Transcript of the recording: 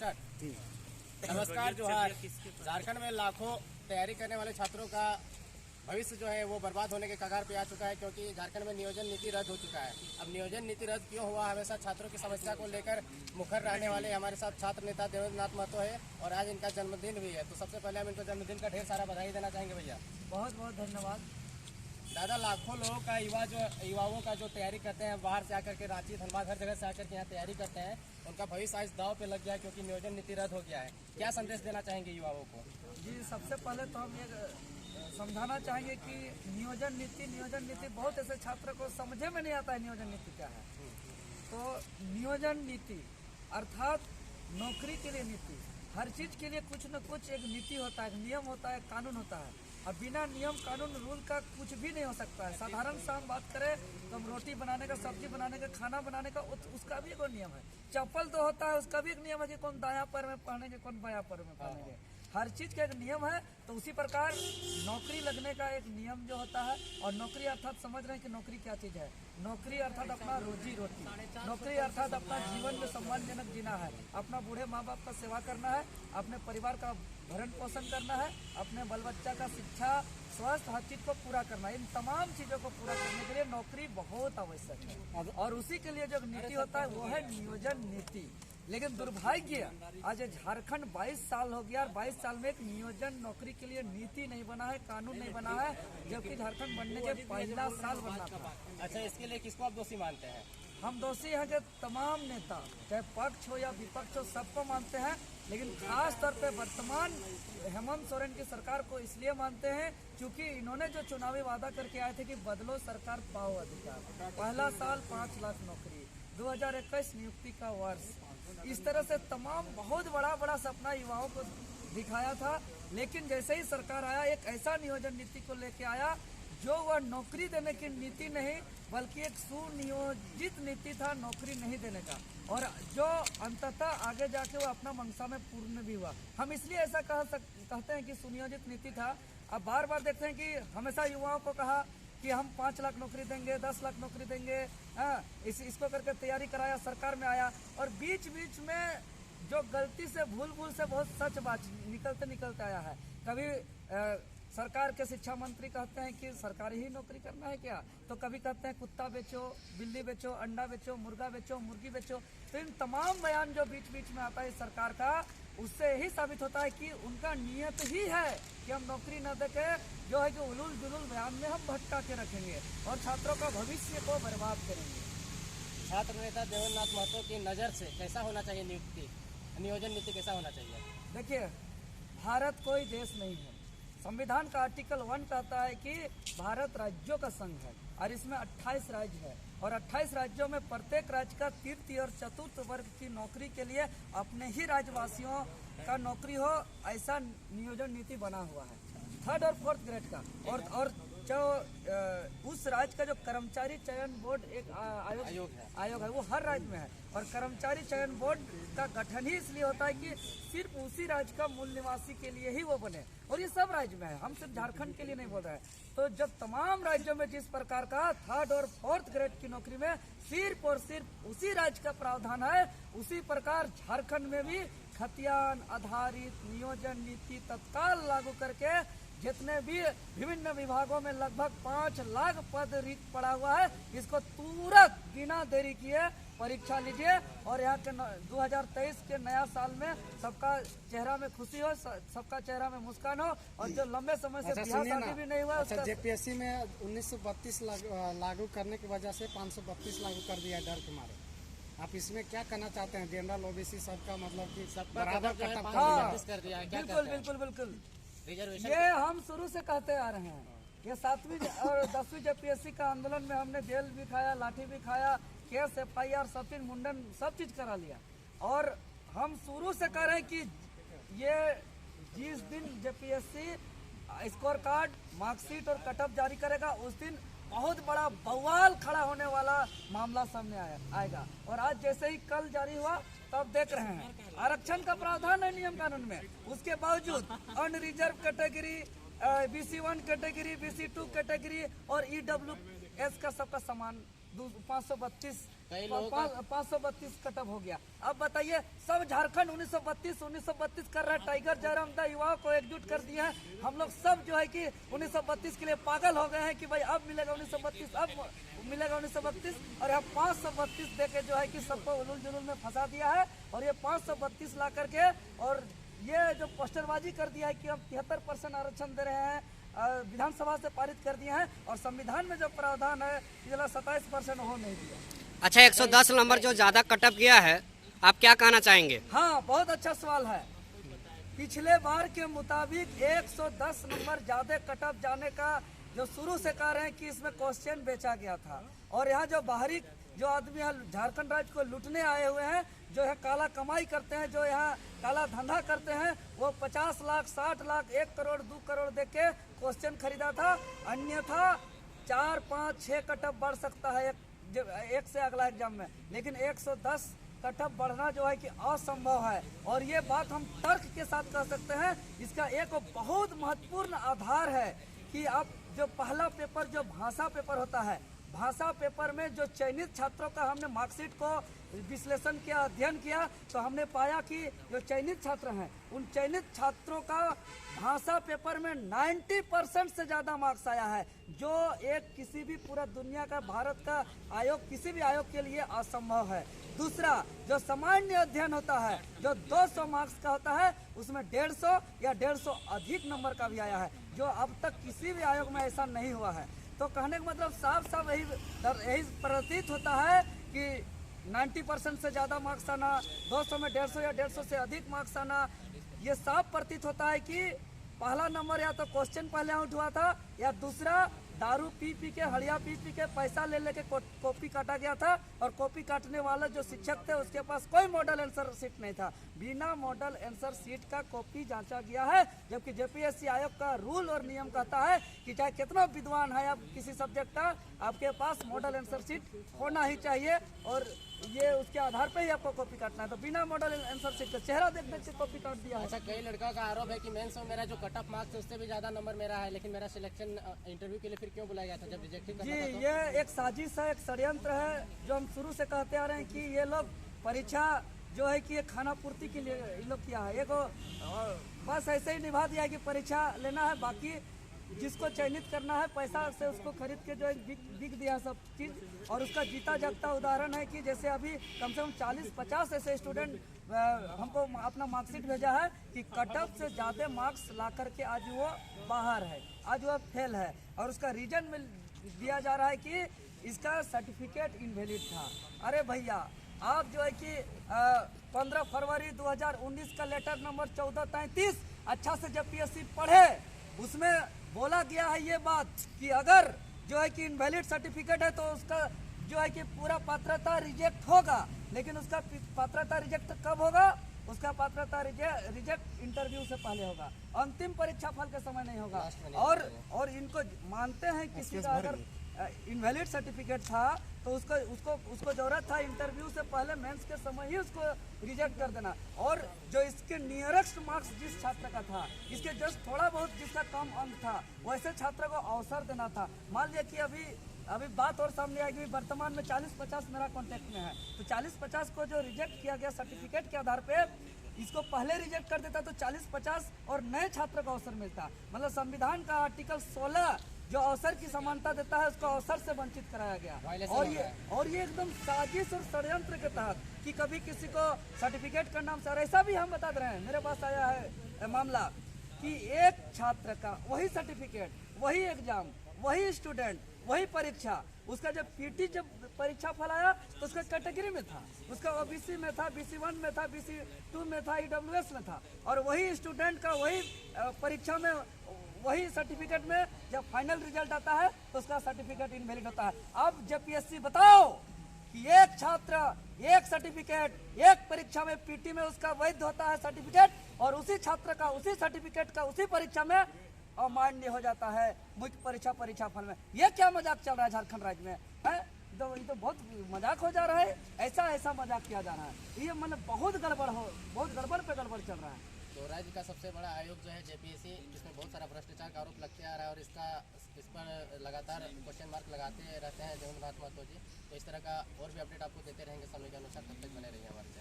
Start. जी। नमस्कार जोहार। झारखंड में लाखों तैयारी करने वाले छात्रों का भविष्य जो है वो बर्बाद होने के कगार पे आ चुका है, क्योंकि झारखंड में नियोजन नीति रद्द हो चुका है। अब नियोजन नीति रद्द क्यों हुआ, हमेशा छात्रों की समस्या को लेकर मुखर रहने वाले हमारे साथ छात्र नेता देवेंद्र नाथ महतो है और आज इनका जन्मदिन भी है। तो सबसे पहले हम इनको जन्मदिन का ढेर सारा बधाई देना चाहेंगे भैया। बहुत बहुत धन्यवाद। दादा, लाखों लोगों का युवाओं का जो तैयारी करते हैं बाहर से आकर के, रांची धनबाद हर जगह से आकर के यहाँ तैयारी करते हैं, उनका भविष्य आज दाव पे लग गया है क्योंकि नियोजन नीति रद्द हो गया है। क्या संदेश देना चाहेंगे युवाओं को? जी, सबसे पहले तो हम ये समझाना चाहेंगे कि नियोजन नीति बहुत ऐसे छात्रों को समझे में नहीं आता है नियोजन नीति क्या है। तो नियोजन नीति अर्थात नौकरी के लिए नीति, हर चीज के लिए कुछ न कुछ एक नीति होता है, एक नियम होता है, कानून होता है। अब बिना नियम कानून रूल का कुछ भी नहीं हो सकता है। साधारण सा हम बात करें तो हम रोटी बनाने का, सब्जी बनाने का, खाना बनाने का, उसका भी एक नियम है। चप्पल तो होता है, उसका भी एक नियम है कि कौन दायां पैर में पहनेंगे, कौन बायां पैर में पहनेंगे। हर चीज का एक नियम है। तो उसी प्रकार नौकरी लगने का एक नियम जो होता है, और नौकरी अर्थात समझ रहे हैं कि नौकरी क्या चीज है। नौकरी अर्थात अपना रोजी रोटी, नौकरी अर्थात अपना जीवन में सम्मानजनक जीना है, अपना बूढ़े माँ बाप का सेवा करना है, अपने परिवार का भरण पोषण करना है, अपने बाल बच्चा का शिक्षा, स्वास्थ्य, हर चीज को पूरा करना है। इन तमाम चीजों को पूरा करने के लिए नौकरी बहुत आवश्यक है, और उसी के लिए जो नीति होता है वो है नियोजन नीति। लेकिन दुर्भाग्य आज झारखंड 22 साल हो गया और 22 साल में एक नियोजन नौकरी के लिए नीति नहीं बना है, कानून नहीं बना है, जबकि झारखंड बनने के पहला साल बनना था। अच्छा, इसके लिए किसको आप दोषी मानते हैं? हम दोषी हैं कि तमाम नेता, चाहे पक्ष हो या विपक्ष हो, सबको मानते हैं। लेकिन खास तौर पे वर्तमान हेमंत सोरेन की सरकार को इसलिए मानते हैं क्योंकि इन्होंने जो चुनावी वादा करके आए थे कि बदलो सरकार पाओ अधिकार, पहला साल 5 लाख नौकरी, 2021 नियुक्ति का वर्ष, इस तरह से तमाम बहुत बड़ा सपना युवाओं को दिखाया था। लेकिन जैसे ही सरकार आया, एक ऐसा नियोजन नीति को लेके आया जो वह नौकरी देने की नीति नहीं बल्कि एक सुनियोजित नीति था नौकरी नहीं देने का, और जो अंततः आगे जाके वो अपना मंशा में पूर्ण भी हुआ। हम इसलिए ऐसा कहते हैं कि सुनियोजित नीति था। अब बार बार देखते हैं कि हमेशा युवाओं को कहा कि हम 5 लाख नौकरी देंगे, 10 लाख नौकरी देंगे, इसको करके तैयारी कराया, सरकार में आया, और बीच में जो गलती से भूल से बहुत सच बात निकलते आया है। कभी सरकार के शिक्षा मंत्री कहते हैं कि सरकारी ही नौकरी करना है क्या, तो कभी कहते हैं कुत्ता बेचो, बिल्ली बेचो, अंडा बेचो, मुर्गा बेचो, मुर्गी बेचो। तो इन तमाम बयान जो बीच में आता है सरकार का, उससे ही साबित होता है कि उनका नियत ही है कि हम नौकरी न देके जो है कि उलूल जुलूल बयान में हम भटका के रखेंगे और छात्रों का भविष्य को बर्बाद करेंगे। छात्र नेता देवेंद्र नाथ महतो की नज़र से कैसा होना चाहिए नियोजन नीति कैसा होना चाहिए? देखिए, भारत कोई देश नहीं है। संविधान का आर्टिकल 1 कहता है कि भारत राज्यों का संघ है और इसमें 28 राज्य है, और 28 राज्यों में प्रत्येक राज्य का तृतीय और चतुर्थ वर्ग की नौकरी के लिए अपने ही राज्यवासियों का नौकरी हो, ऐसा नियोजन नीति बना हुआ है 3rd और 4th ग्रेड का। और जो उस राज्य का जो कर्मचारी चयन बोर्ड एक आयोग है वो हर राज्य में है, और कर्मचारी चयन बोर्ड का गठन ही इसलिए होता है कि सिर्फ उसी राज्य का मूल निवासी के लिए ही वो बने, और ये सब राज्य में है, हम सिर्फ झारखंड के लिए नहीं बोल रहे हैं। तो जब तमाम राज्यों में जिस प्रकार का 3rd और 4th ग्रेड की नौकरी में सिर्फ और सिर्फ उसी राज्य का प्रावधान है, उसी प्रकार झारखंड में भी खतियान आधारित नियोजन नीति तत्काल लागू करके जितने भी विभिन्न विभागों में लगभग 5 लाख पद रिक्त पड़ा हुआ है, इसको तुरंत बिना देरी किए परीक्षा लीजिए, और यहाँ के 2023 के नया साल में सबका चेहरा में खुशी हो, सबका चेहरा में मुस्कान हो, और जो लंबे समय से बिहार शादी भी नहीं हुआ। अच्छा, जेपीएससी में 1932 लागू करने की वजह से 532 लागू कर दिया डर के मारे। आप इसमें क्या कहना चाहते हैं? जनरल ओबीसी सबका मतलब कि बराबर कर दिया है? बिल्कुल। ये हम शुरू से कहते आ रहे हैं। ये 7वीं और 10वीं जेपीएससी का आंदोलन में हमने जेल भी खाया, लाठी भी खाया, केस FIR सब चीज, मुंडन सब चीज करा लिया, और हम शुरू से कह रहे हैं कि ये जिस दिन जेपीएससी स्कोर कार्ड, मार्कशीट और कटअप जारी करेगा, उस दिन बहुत बड़ा बवाल खड़ा होने वाला मामला सामने आएगा। और आज जैसे ही कल जारी हुआ तब देख रहे हैं आरक्षण का प्रावधान है नियम कानून में, उसके बावजूद unreserve category, BC1 category, BC2 category और EWS का सबका समान 532 कई लोगों का 532 कटअप हो गया। अब बताइए, सब झारखंड 1932 कर रहा है। टाइगर जयराम दा युवाओं को एकजुट कर दिया है। हम लोग सब जो है कि 1932 के लिए पागल हो गए हैं कि भाई अब मिलेगा 1932, अब मिलेगा 1932, और यहाँ 532 दे के जो है कि सबको उलूल जुलूल में फंसा दिया है। और ये 532 ला करके और ये जो पोस्टरबाजी कर दिया है कि हम 73% आरक्षण दे रहे हैं, विधानसभा से पारित कर दिए हैं, और संविधान में जो प्रावधान है 27% हो नहीं दिया। अच्छा, 110 नंबर जो ज्यादा कटअप गया है, आप क्या कहना चाहेंगे? हाँ, बहुत अच्छा सवाल है। पिछले बार के मुताबिक 110 नंबर ज्यादा कटअप जाने का जो शुरू से कह रहे हैं कि इसमें क्वेश्चन बेचा गया था। और यहाँ जो बाहरी जो आदमी यहाँ झारखंड राज्य को लूटने आए हुए हैं, जो यहाँ काला कमाई करते हैं, जो यहाँ काला धंधा करते हैं, वो 50 लाख 60 लाख 1 करोड़ 2 करोड़ दे के क्वेश्चन खरीदा था। अन्यथा 4 5 6 कटअप बढ़ सकता है एक से अगला एग्जाम में, लेकिन 110 कटअप बढ़ना जो है कि असंभव है। और ये बात हम तर्क के साथ कह सकते हैं। इसका एक बहुत महत्वपूर्ण आधार है कि अब जो पहला पेपर जो भाषा पेपर होता है, भाषा पेपर में जो चयनित छात्रों का हमने मार्कशीट को विश्लेषण किया, अध्ययन किया, तो हमने पाया कि जो चयनित छात्र हैं, उन चयनित छात्रों का भाषा पेपर में 90% से ज़्यादा मार्क्स आया है, जो एक किसी भी पूरा दुनिया का भारत का आयोग, किसी भी आयोग के लिए असंभव है। दूसरा, जो सामान्य अध्ययन होता है, जो 200 मार्क्स का होता है, उसमें 150 या 150 अधिक नंबर का भी आया है, जो अब तक किसी भी आयोग में ऐसा नहीं हुआ है। तो कहने का मतलब साफ साफ यही प्रतीत होता है कि 90% से ज़्यादा मार्क्स आना, 200 में 150 या 150 से अधिक मार्क्स आना, ये साफ प्रतीत होता है कि पहला नंबर या तो क्वेश्चन पहले आउट हुआ था, या दूसरा दारू पी पी के, हड़िया पी पी के, पैसा ले लेके कॉपी काटा गया था। और कॉपी काटने वाले जो शिक्षक थे, उसके पास कोई मॉडल आंसर शीट नहीं था। बिना मॉडल आंसर शीट का कॉपी जांचा गया है, जबकि जेपीएससी आयोग का रूल और नियम कहता है कि चाहे कितना विद्वान है आप किसी सब्जेक्ट का, आपके पास मॉडल आंसर शीट होना ही चाहिए, और ये उसके आधार पे ही आपको कॉपी काटना है। तो बिना मॉडल आंसर शीट का चेहरा देख देख के कॉपी काट दिया है। अच्छा, कई लड़का का आरोप है कि मेंस में मेरा जो कट ऑफ मार्क्स है उससे भी ज्यादा नंबर मेरा है, लेकिन मेरा सिलेक्शन इंटरव्यू के लिए फिर क्यों बुलाया गया था जब रिजेक्ट करना जी, था? तो ये एक साजिश है, एक षड्यंत्र है, जो हम शुरू से कहते आ रहे हैं कि ये लोग परीक्षा जो है कि ये खाना पूर्ति के लिए ये लोग किया है। एक बस ऐसे ही निभा दिया कि परीक्षा लेना है, बाकी जिसको चयनित करना है पैसा से उसको खरीद के जो है बिक दिया सब चीज़। और उसका जीता जागता उदाहरण है कि जैसे अभी कम से कम 40-50 ऐसे स्टूडेंट हमको अपना मार्कशीट भेजा है कि कटअप से ज़्यादा मार्क्स ला करके आज वो बाहर है, आज वो फेल है, और उसका रीजन में दिया जा रहा है कि इसका सर्टिफिकेट इनवैलिड था। अरे भैया, आप जो है कि 15 फरवरी 2019 का लेटर नंबर 1433 अच्छा से जब पीएससी पढ़े, उसमें बोला गया है ये बात कि अगर जो है कि इनवैलिड सर्टिफिकेट है तो उसका जो है कि पूरा पात्रता रिजेक्ट होगा। लेकिन उसका पात्रता रिजेक्ट कब होगा? उसका पात्रता रिजेक्ट इंटरव्यू से पहले होगा, अंतिम परीक्षा फल के समय नहीं होगा। और इनको मानते हैं किसी का अगर इनवैलिड सर्टिफिकेट था तो उसको जरूरत था इंटरव्यू से पहले मेंस के समय ही उसको रिजेक्ट कर देना। और जो इसके नियरेस्ट मार्क्स जिस छात्र का था, इसके जस्ट थोड़ा बहुत जिसका कम अंक था, वैसे छात्र को अवसर देना था। मान लिया कि अभी बात और सामने आएगी, वर्तमान में 40-50 मेरा कॉन्टेक्ट में है, तो 40-50 को जो रिजेक्ट किया गया सर्टिफिकेट के आधार पे, इसको पहले रिजेक्ट कर देता तो 40-50 और नए छात्र को अवसर मिलता। मतलब संविधान का आर्टिकल 16 जो अवसर की समानता देता है, उसको अवसर से वंचित कराया गया। और ये एकदम साजिश और षड्यंत्र के तहत कि कभी किसी को सर्टिफिकेट का नाम से, और ऐसा भी हम बता रहे हैं, मेरे पास आया है मामला कि एक छात्र का वही सर्टिफिकेट, वही एग्जाम, वही स्टूडेंट, वही परीक्षा, उसका जब पीटी जब परीक्षा फल आया तो उसका कैटेगरी में था, उसका ओबीसी में था, BC1 में था, BC2 में था, EWS में था, और वही स्टूडेंट का वही परीक्षा में वही सर्टिफिकेट में जब फाइनल रिजल्ट आता है तो उसका सर्टिफिकेट इनवैलिड होता है। अब जब पीएससी बताओ कि एक छात्र, एक सर्टिफिकेट, एक परीक्षा में पीटी में उसका वैध होता है सर्टिफिकेट, और उसी छात्र का उसी सर्टिफिकेट का उसी परीक्षा में अमान्य हो जाता है मुख्य परीक्षा फल में। ये क्या मजाक चल रहा है झारखंड राज्य में है? ये तो बहुत मजाक हो जा रहा है, ऐसा मजाक किया जा रहा है। ये मतलब बहुत गड़बड़ पे गड़बड़ चल रहा है। तो राज्य का सबसे बड़ा आयोग जो है जेपीएससी, इसमें बहुत सारा भ्रष्टाचार का आरोप लगते आ रहा है और इस पर लगातार क्वेश्चन मार्क लगाते रहते हैं जगन नाथ महतो जी। तो इस तरह का और भी अपडेट आपको देते रहेंगे समय के अनुसार। तब तक बने रहिए हमारे